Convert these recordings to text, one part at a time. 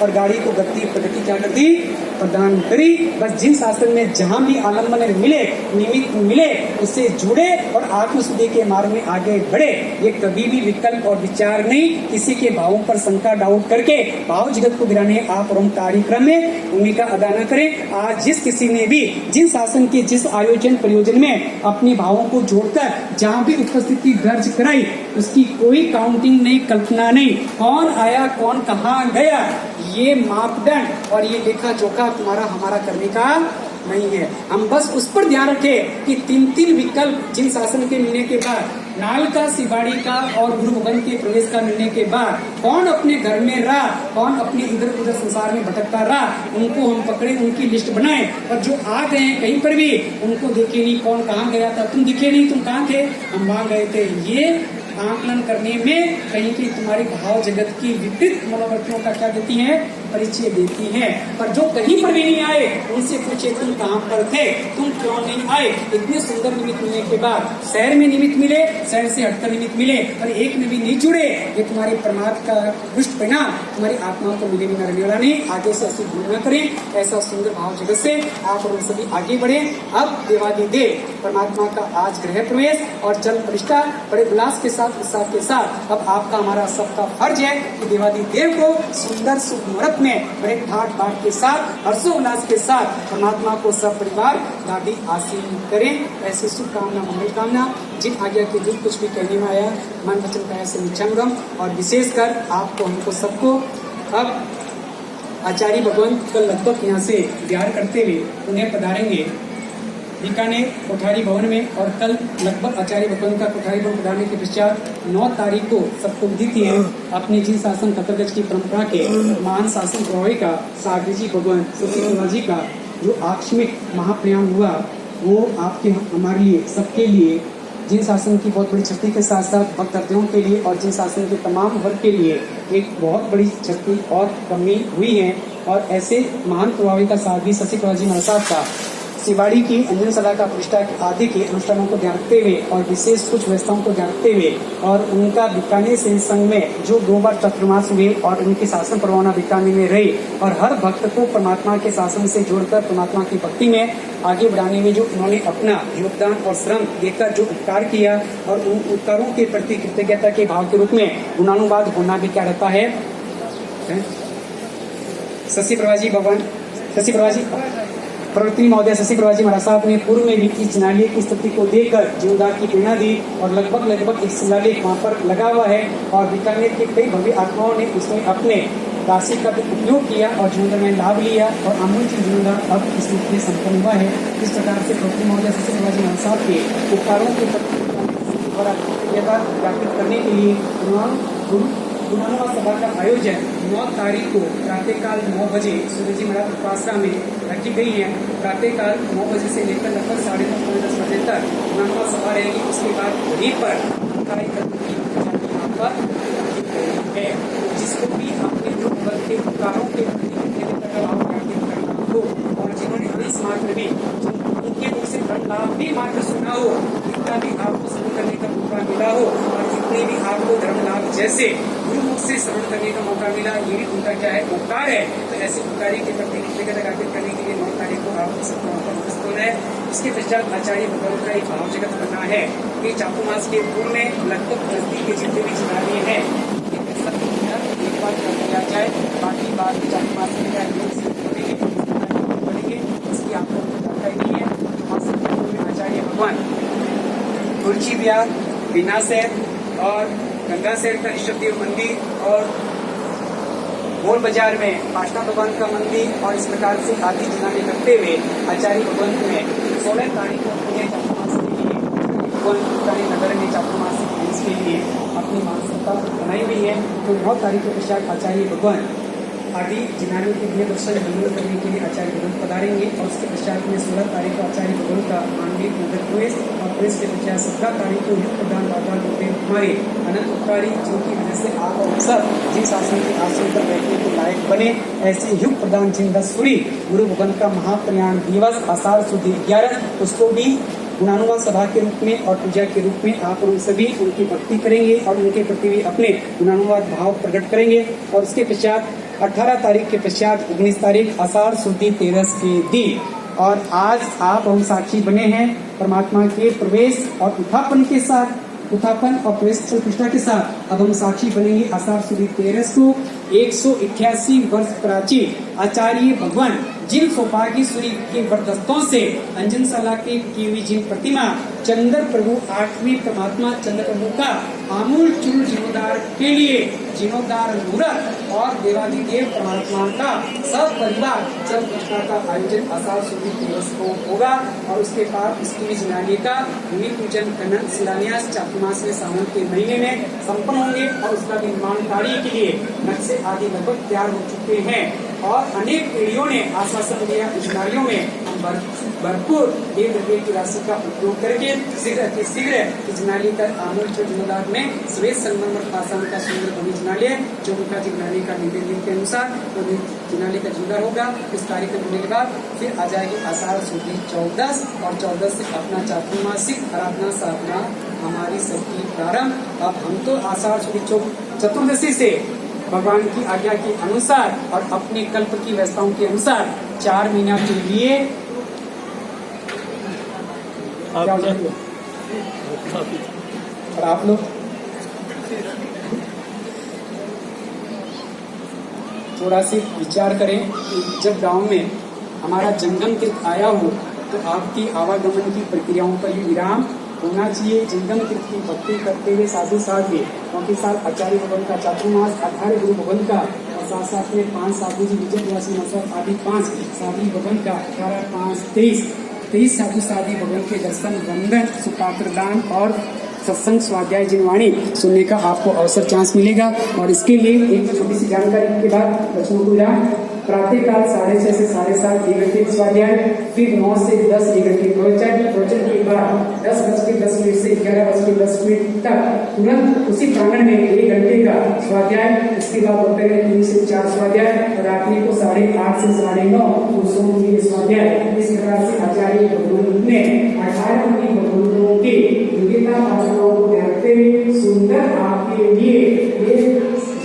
और गाड़ी को गति प्रगति क्या कर दी, प्रदान करी। बस जिन शासन में जहां भी आलम्बन मिले, निमित्त मिले, उससे जुड़े और आत्मशुद्धि के मार्ग में आगे बढ़े। ये कभी भी विकल्प और विचार नहीं, किसी के भावों पर शंका डाउट करके भाव जगत को गिराने आप और कार्यक्रम में भूमिका अदा न करें। आज जिस किसी ने भी जिन शासन के जिस आयोजन प्रयोजन में अपने भावों को जोड़कर जहाँ भी उपस्थिति दर्ज कराई, उसकी कोई काउंटिंग नहीं, कल्पना नहीं। कौन आया कौन कहाँ गया, ये मापदंड और ये लेखा जोखा तुम्हारा हमारा करने का नहीं है। हम बस उस पर ध्यान रखें कि 3 विकल्प जिन शासन के मिलने के बाद, नाल का, सिवाड़ी का और गुरु भवन के प्रवेश का मिलने के बाद कौन अपने घर में रहा, कौन अपने इधर उधर संसार में भटकता रहा, उनको हम पकड़े, उनकी लिस्ट बनाए। और जो आ गए हैं कहीं पर भी, उनको देखे नहीं कौन कहाँ गया था, तुम दिखे नहीं, तुम कहाँ थे, हम वहां गए थे। ये आंकलन करने में कहीं की तुम्हारी भाव जगत की विपरीत मनोवृत्तियों का क्या देती है, परिचय देती है। पर जो कहीं पर भी नहीं आए, उनसे पूछे तुम कहाँ पर थे, तुम क्यों नहीं आए। इतने सुंदर निमित्त मिलने के बाद, शहर में निमित्त मिले, शहर से हटकर निमित्त मिले, पर एक में भी नहीं जुड़े, ये तुम्हारे परमात्मा का दुष्ट परिणाम तुम्हारी आत्मा को मिले बिना रहने वाला नहीं। आगे से ऐसी भूल न करें। ऐसा सुंदर भाव जगत से आप और सभी आगे बढ़े। अब देवादिदेव परमात्मा का आज गृह प्रवेश और जल प्रतिष्ठा बड़े उल्लास के उत्साह के साथ अब आपका हमारा सबका फर्ज है कि देवादिदेव को सुंदर शुभ मुहूर्त में बड़े ठाट बाट के साथ, हर्षोल्लास के साथ परमात्मा को सब परिवार दादी आसीन करें। ऐसी शुभकामना, मंगल कामना, जिन आज्ञा के जो कुछ भी कहने में आया, मन वचन काया से निचंगम, और विशेषकर आपको हमको सबको अब आचार्य भगवंत कल लगभग यहाँ से बिहार करते हुए उन्हें पधारेंगे बीकानेर कोठारी भवन में। और कल लगभग आचार्य भगवंत का कोठारी भवन पधारने के पश्चात 9 तारीख को सबको विदित है अपने जिन शासन कतरगज की परंपरा के महान शासन प्रभावी का सागर जी भगवान सती जी का जो आकस्मिक महाप्रयाण हुआ, वो आपके हमारे लिए सबके लिए जिन शासन की बहुत बड़ी क्षति के साथ साथ भक्त हृदयों के लिए और जिन शासन के तमाम वर्ग के लिए एक बहुत बड़ी क्षति और कमी हुई है। और ऐसे महान प्रभावी का साध्वी शशि जी महाराज साहब का सिवाड़ी की अंजन सभा का प्रतिष्ठा आदि के अनुष्ठानों को ध्यान रखते हुए और विशेष कुछ व्यवस्थाओं को ध्यान रखते हुए और उनका बीकानेर सेन संघ में जो 2 बार चतुर्मास हुए और उनके शासन प्रभावना बीकानेर में रही और हर भक्त को परमात्मा के शासन से जोड़कर परमात्मा की भक्ति में आगे बढ़ाने में जो उन्होंने अपना योगदान और श्रम देकर जो उपकार किया और उन उपकारों के प्रति कृतज्ञता के भाव के रूप में गुणानुवाद होना भी क्या रहता है। शशि प्रभाजी भगवान शशि प्रभाजी प्रवृत्ति महोदय शशि प्रभाजी महाराज साहब ने पूर्व में भी इस जिनालय की स्थिति को देखकर जीवनदान की प्रेरणा दी और लगभग एक शिलालेख वहाँ पर लगा हुआ है और बीकानेर के कई भव्य आत्माओं ने उसमें अपने राशि का भी उपयोग किया और जीवनदान में लाभ लिया और अमूल जीवनदान अब इस रूप में संपन्न हुआ है। इस प्रकार से प्रवृत्ति महोदय शशि प्रभाजी महाराज साहब के उपकारों के द्वारा व्यापित करने के लिए गुरुनानक सभा का आयोजन 9 तारीख को प्रातःकाल 9 बजे सूर्य जी महाराज उपासना में रखी गई है। प्रातःकाल 9 बजे से लेकर लगभग 9:30 बजे तक गुरुनानक सभा रहेगी। उसके बाद वहीं पर है जिसको भी अपने जो के उपकारों के हो और जिन्होंने इस मात्र भी उनके मुख से धन लाभ भी मात्र सुना हो, इतना भी आपको श्रवण करने का मौका मिला हो और जितने भी आपको धर्म लाभ जैसे गुरुमुख से श्रवण करने का मौका मिला, ये भी उनका क्या है, उपकार है। तो ऐसे उपकारी के प्रति कृतज्ञता ज्ञापित करने के लिए 9 तारीख को आपको सबका मौका उपस्थित होना है। इसके पश्चात आचार्य भगवंत का एक भाव जगत करना है कि चातुर्मास के पूर्व में लगभग नजदीक के जितने भी जिनालय हैं एक बार कर दिया जाए, बाकी बात चातुर्मास बढ़ेंगे इसकी आपको जानकारी नहीं है। आचार्य भगवान तुलसी विहार, बिना शहर और गंगा शहर का ईष्टदेव मंदिर और गोल बाजार में पाटना भगवान का मंदिर और इस प्रकार से आदि जिनालय करते हुए आचार्य भगवंत में 16 तारीख को पुणे चातुर्मास के लिए नगर में चातुर्मासिक के लिए अपनी मानसिकता बनाई हुई है। तो 9 तारीख के पश्चात आचार्य भगवान आदि जिनालय के लिए दर्शन विनोद करने के लिए आचार्य भगवंत पधारेंगे और उसके पश्चात में 16 तारीख को आचार्य भगवंत का मानवीय नगर प्रवेश और प्रेस के पश्चात 17 तारीख को युग प्रदान वातावरण होते हमारे अनंत उपकारी जिनकी वजह से आप और सब जिन शासन के आसन पर बैठने के लायक बने, ऐसे युग प्रदान जिन दसुरी गुरु भगवंत का महाप्रयाण दिवस आषाढ़ शुद्ध 11 उसको भी गुणानुवाद सभा के रूप में और पूजा के रूप में आप और सभी उनकी भक्ति करेंगे और उनके प्रति भी अपने गुणानुवाद भाव प्रकट करेंगे। और उसके पश्चात 18 तारीख के पश्चात 19 तारीख आषाढ़ शुद्धि 13 के दिन। और आज आप हम साक्षी बने हैं परमात्मा के प्रवेश और उत्थापन के साथ, उत्थापन और प्रवेश प्रतिष्ठा के साथ। अब हम साक्षी बनेंगे आषाढ़ शुद्धि 13 को 181 वर्ष प्राचीन आचार्य भगवान जिन सौभाग्यश्वरी के वरदस्तों से अंजनशाला की हुई जिन प्रतिमा चंद्र प्रभु 8वें परमात्मा चंद्र प्रभु का आमूल चूल जीर्णोद्धार के लिए जीर्णोद्धार मुहूर्त और देवादिदेव परमात्मा का सब परिवार जल प्रतिष्ठा का आयोजन आषाढ़ शुद्धि 13 को होगा। और उसके बाद इसकी जिनालय का भूमि पूजन खनन शिलान्यास चातुर्मास में सावन के महीने में संपन्न होंगे और उसका निर्माण कार्य के लिए नक्शे आदि लगभग तैयार हो चुके हैं। और अनेक पीढ़ियों ने आश्वासन दिया इजनारियों में हम भरपूर 1 रुपये की राशि का उपयोग करके शीघ्र इजनालय का आमूल जीर्णोद्धार में श्वेत संगमरमर पाषाण का सुंदर भव्य जिनालय जो उनका जिनालय का निर्देश के अनुसार वो जिनालय का जीर्णोद्धार होगा। इस कार्यक्रम होने के बाद फिर आ जाएगी आषाढ़ शुद्धि 14 और 14 से अपना चातुर्मासिक आराधना साधना हमारी सबकी प्रारंभ। अब हम तो आषाढ़ शुद्धि चतुर्दशी से भगवान की आज्ञा के अनुसार और अपने कल्प की व्यवस्थाओं के अनुसार 4 महीना के लिए और आप लोग थोड़ा सी विचार करें कि जब गांव में हमारा जंगम तीर्थ आया हो तो आपकी आवागमन की प्रक्रियाओं पर भी विराम होना चाहिए। जंगम तीर्थ की भक्ति करते हुए साधु साथ में क्योंकि साथ आचार्य भगवान का चातुर्मास 18 गुरु भगवान का और साथ साथ में 5 साधु जी विजय निवासी मतलब आदि 5 साधु भगवान का 18, 5, 23 साधु साधी भगवान के दर्शन वंदन सुपात्र दान और सत्संग स्वाध्याय जिनवाणी सुनने का आपको अवसर चांस मिलेगा। और इसके लिए एक छोटी सी जानकारी के बाद बच्चों को प्रातः काल 6:30 से 7:30 1 घंटे स्वाध्याय, फिर 9 से 10 1 घंटे प्रवचन के बाद 10:10 से 11:10 तक तुरंत उसी प्रांगण में 1 घंटे का स्वाध्याय। इसके बाद दोपहर 3 से 4 स्वाध्याय और रात्रि को 8:30 से 9:30 सोमवार स्वाध्याय। इस प्रकार से आचार्य भगवान ने 18 भगवानों की योग्यता भावनाओं को देखते हुए सुंदर आपके लिए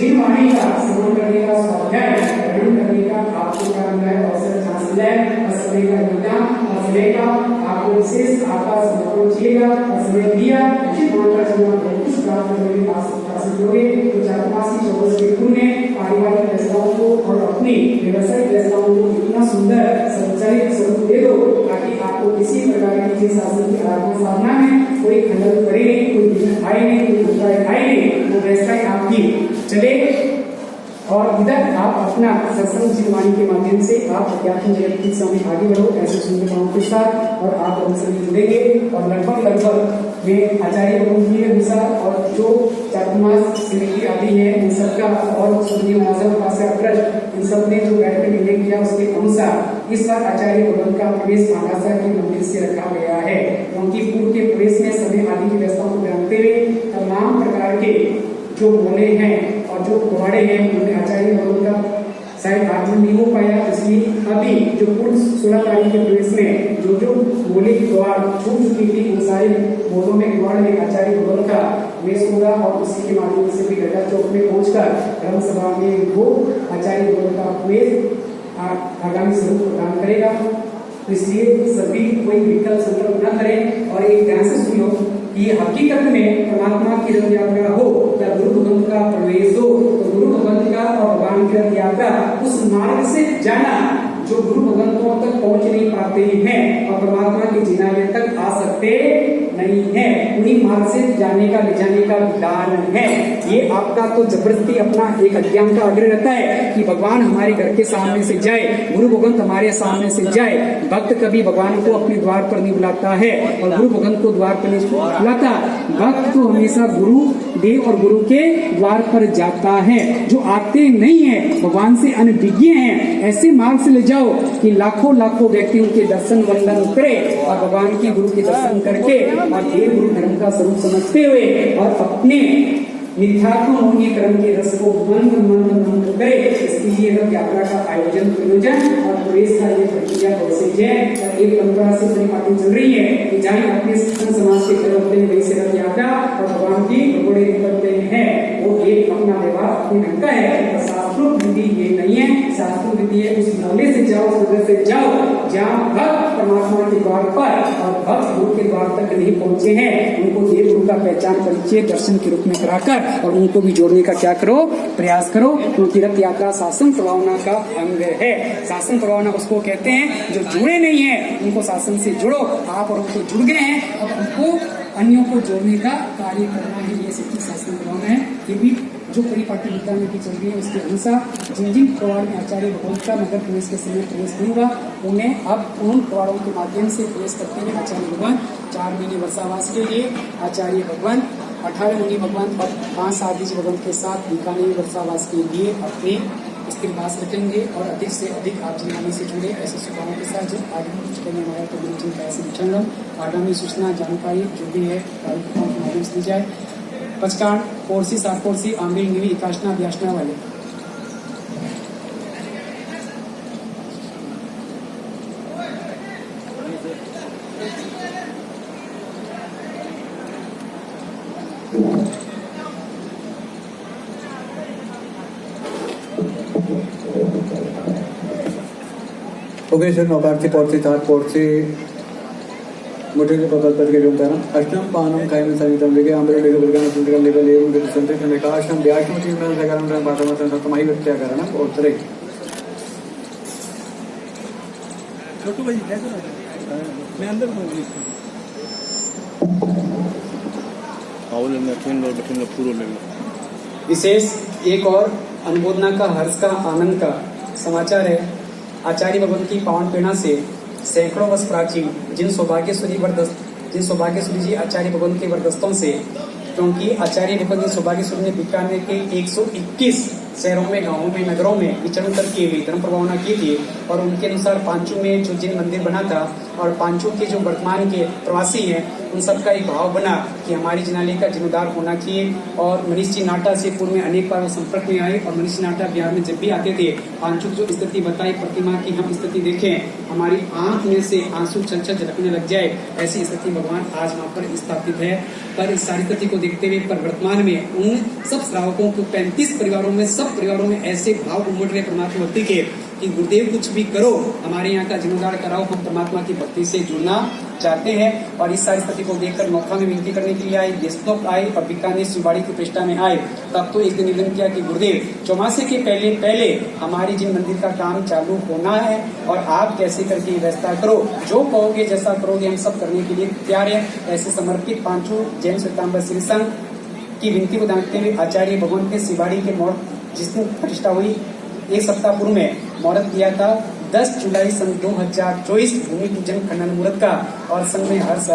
जिनवाणी का श्रवण करने का स्वाध्याय ग्रहण करने का आपको अवसर चांस मिला है। और समय का योगदान और समय का आपको विशेष आपका समर्पण चाहिएगा और समय दिया उचित मानकर जीवन बहुत कुछ प्राप्त करने में हासिल होंगे। तो चातुर्मासी 14 के पुण्य पारिवारिक व्यवस्थाओं को और अपनी व्यवसायिक व्यवस्थाओं को इतना सुंदर संचालित स्वरूप दे दो ताकि आपको किसी प्रकार की शासन की आराधना साधना में कोई खंडन करे नहीं, कोई विघ्न आए नहीं, कोई दुखदाई आए नहीं। वो व्यवस्थाएं आपकी चले और इधर आप अपना सत्संग जिनवाणी के माध्यम से आप अध्यात्म जगत की समय आगे बढ़ो ऐसे सुंदरताओं के साथ और आप हमसे जुड़ेंगे। और लगभग में आचार्य भगवान के अनुसार और जो चातुर्मास समिति आदि है इन सबका और सूर्य महोत्सव इन सब ने जो बैठ कर निर्णय किया उसके अनुसार इस बार आचार्य भगवान का प्रवेश महाराजा के मंदिर से रखा गया है क्योंकि पूर्व के प्रवेश में सभी आदि की व्यवस्थाओं को जानते हुए तमाम प्रकार के जो बोले हैं और जो कुहाड़े हैं उन्हें आचार्य भगवान का शायद आगमन नहीं हो पाया। इसलिए अभी जो पूर्व 16 तारीख के प्रवेश में जो बोले की द्वार छूट चुकी थी उन सारे बोलों में द्वार में आचार्य भगवान का प्रवेश होगा और उसी के माध्यम से भी गड्ढा चौक में पहुंचकर धर्म सभा में वो आचार्य भगवान का प्रवेश आगामी स्वरूप प्रदान करेगा। तो इसलिए सभी कोई विकल्प संकल्प न करें और एक ध्यान से सुनो कि हकीकत में परमात्मा की रथ यात्रा हो या गुरु भगवंत का प्रवेश हो तो गुरु भगवंत का और भगवान की रथ यात्रा उस मार्ग से जाना जो गुरु भगवंतों तक पहुंच नहीं पाते हैं और परमात्मा के जिनालय तक आ सकते नहीं है, उन्हीं मार्ग से जाने का ले जाने का विधान है। ये आपका तो जबरदस्ती अपना एक अज्ञान का आग्रह रहता है कि भगवान हमारे घर के सामने से जाए, गुरु भगवंत हमारे सामने से जाए। भक्त कभी भगवान को अपने द्वार पर नहीं बुलाता है और गुरु भगवंत को द्वार पर नहीं बुलाता। भक्त तो हमेशा गुरु देव और गुरु के द्वार पर जाता है। जो आते नहीं है भगवान से अनभिज्ञ हैं ऐसे मार्ग से ले जाओ कि लाखों व्यक्ति उनके दर्शन वंदन करे और भगवान की गुरु के दर्शन करके और देव गुरु धर्म का स्वरूप समझते हुए और अपने मिथ्यात्व मोहनीय कर्म के रस को मंद मंद मंद करे, इसके लिए रथ यात्रा का आयोजन प्रयोजन और प्रवेश का ये प्रक्रिया प्रोसेस है। और एक परंपरा से परिपाटी चल रही है कि जहाँ अपने समाज के करते हैं वैसे रथ यात्रा और भगवान की घोड़े निकलते हैं, वो एक अपना व्यवहार अपने ढंग का है। शास्त्रोक्त विधि ये नहीं है, शास्त्रोक्त विधि है उस मोहल्ले से जाओ, उस नगर से जाओ जहाँ भक्त परमात्मा के द्वार पर और भक्त गुरु के द्वार तक नहीं पहुंचे हैं, उनको देव गुरु का पहचान परिचय दर्शन के रूप में कराकर और उनको भी जोड़ने का क्या करो, प्रयास करो। क्योंकि रथ यात्रा शासन प्रभावना का अंग है। शासन प्रभावना उसको कहते हैं जो जुड़े नहीं है उनको शासन से जोड़ो। आप और उनको जुड़ गए हैं, अब उनको अन्यों को जोड़ने का कार्य करना है, ये सच्ची शासन प्रभावना है। ये भी जो परिपाटी विद्या में की चल रही है उसके अनुसार जिन जिन प्रवाह में आचार्य भगवान का नगर प्रवेश के समय प्रवेश नहीं हुआ, उन्हें अब उन प्रवाहों के माध्यम से प्रवेश करते हैं आचार्य भगवान। 4 महीने वर्षावास के लिए आचार्य भगवान 18 मुनि भगवान और 5 आदिज भगवान के साथ बीकानेर वर्षावास के लिए अपने स्थिरवास रखेंगे और अधिक से अधिक आप जिन्होंने से जुड़े ऐसे सुझावों के साथ जो आगे कुछ करने वाला तो गुरु जी का ऐसे विचरण आगामी सूचना जानकारी जो भी है कार्यक्रमों के माध्यम से दी जाए। पचकांड कोरसी सातकोरसी आंबिल निवी इकाशना व्यासना वाले ओके सर, नौकार्थी पौर्सी सात पौर्सी मुठे के पकड़ करके जो है ना अष्टम पानम खाई में संगीतम लेके आंबरे लेके बलगाना सुंदरम लेके ले उनके संतृप्त में कहा अष्टम ब्याह में 3 महीने कारण में बात में सतमाही व्यक्ति आकर ना और तरह छोटू भाई कैसे मैं अंदर हूँ आओ लेना तीन लोग पूरा लेना। विशेष एक और अनुमोदना का हर्ष का आनंद का समाचार है। आचार्य भगवान की पावन प्रेरणा से सैकड़ों वर्ष प्राचीन जिन सौभाग्यश्री जी आचार्य भगवान के वरदस्तों से, क्योंकि आचार्य भगवान जी सौभाग्यश्री ने बीकानेर के 121 शहरों में, गांवों में, नगरों में विचरण करके हुई धर्म प्रभावना की थी और उनके अनुसार पांचू में जो जिन मंदिर बना था और पांचू के जो वर्तमान के प्रवासी हैं उन सबका एक भाव बना कि हमारी जिनालय का जीर्णोद्धार होना चाहिए। और मनीष जी नाटा से पूर्व में अनेक बार संपर्क में आए और मनीष जी नाटा बिहार में जब भी आते थे पांचू जो स्थिति बताई प्रतिमा की हम स्थिति देखें, हमारी आंख में से आंसू छलछल झलकने लग जाए, ऐसी स्थिति भगवान आज वहाँ पर स्थापित है। पर इस सारी स्थिति को देखते हुए पर वर्तमान में उन सब श्रावकों को 35 परिवारों में, सब परिवारों में ऐसे भाव उमड़ रहे परमात्मा भक्ति के कि गुरुदेव कुछ भी करो, हमारे यहाँ का जीर्णोद्धार कराओ, हम परमात्मा की भक्ति से जुड़ना चाहते हैं। और इस सारी स्थिति को देखकर नौखा में विनती करने के लिए आए, देशनोक आए और बीकानेर शिवबाड़ी की प्रतिष्ठा में आए। तब तो एक दिन निवेदन किया कि गुरुदेव चौमासे के पहले हमारी जिन मंदिर का काम चालू होना है और आप कैसे करके व्यवस्था करो, जो कहोगे जैसा करोगे हम सब करने के लिए तैयार है। ऐसे समर्पित पांचों जैन श्वेतांबर श्री संघ की विनती को जानते हुए आचार्य भगवान के शिवबाड़ी के मोड़ जिसकी प्रतिष्ठा हुई 1 सप्ताह पूर्व में मुहूर्त किया था 10 जुलाई सन 2024 भूमि पूजन खनन मुहूर्त का, और संघ में हर्ष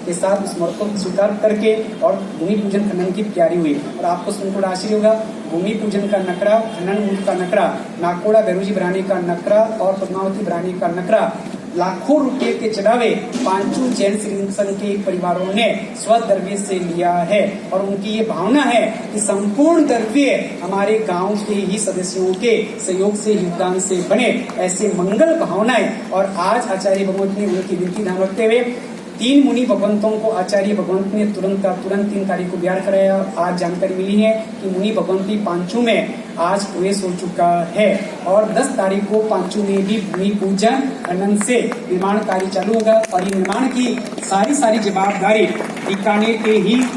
के साथ उस मुहूर्त को स्वीकार करके और भूमि पूजन खनन की तैयारी हुई। और आपको सुनकर आश्चर्य होगा, भूमि पूजन का नकरा, खनन मुहूर्त का नकरा, नाकोड़ा बैरूजी ब्रानी का नकरा और पद्मावती ब्रानी का नकरा, लाखों रुपए के चढ़ावे पांचू जैन श्री संघ के परिवारों ने स्वद्रव्य से लिया है। और उनकी ये भावना है कि संपूर्ण द्रव्य हमारे गांव के ही सदस्यों के सहयोग से, योगदान से बने, ऐसे मंगल भावनाएं। और आज आचार्य भगवंत ने उनकी विनती ध्यान रखते हुए 3 मुनि भगवंतों को आचार्य भगवंत ने तुरंत 3 तारीख को बिहार कराया। आज जानकारी मिली है कि मुनि भगवंती पांचू में आज प्रवेश हो चुका है और 10 तारीख को पांचू में भी भूमि पूजन खनन से निर्माण कार्य चालू होगा। और ये निर्माण की सारी जवाबदारी बीकानेर के ही